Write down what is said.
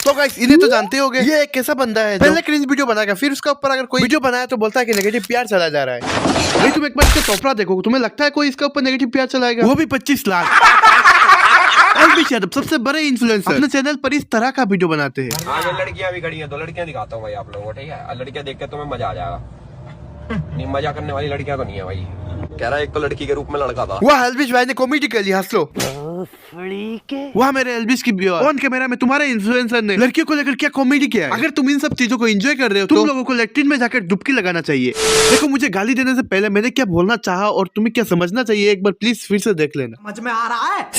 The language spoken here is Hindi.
तो गाइस इन्हें तो जानते होगे, ये एक कैसा बंदा है पहले क्रिंज वीडियो बनाएगा, फिर उसका ऊपर अगर कोई वीडियो बनाया तो बोलता है कि नेगेटिव प्यार चला जा रहा है। भाई तुम एक बार इसका टोपरा देखो, तुम्हें लगता है कोई इसका ऊपर नेगेटिव प्यार चलाएगा? वो भी 25 लाख। एलविश यादव सबसे बड़े इन्फ्लुएंसर अपने चैनल पर इस तरह का वीडियो बनाते हैं। आगे लड़कियां भी खड़ी हैं तो लड़कियां दिखाता हूँ भाई आप लोगों को, ठीक है? लड़कियां देख के तुम्हें मजा आ जाएगा। नहीं, मजा करने वाली लड़कियां तो नहीं है भाई। कह रहा है एक तो लड़की के रूप में लड़का था। वाह एलविश भाई ने कॉमेडी कर ली, हंस लो। वाह मेरे एलविश की व्यूअर, ऑन कैमरा में तुम्हारे इन्फ्लुएंसर ने लड़कियों को लेकर क्या कॉमेडी किया है। अगर तुम इन सब चीजों को एंजॉय कर रहे हो, तुम लोगों को लैट्रिन में जाकर डुबकी लगाना चाहिए। देखो मुझे गाली देने से पहले मैंने क्या बोलना चाहा और तुम्हें क्या समझना चाहिए, एक बार प्लीज फिर से देख लेना। समझ में आ रहा है?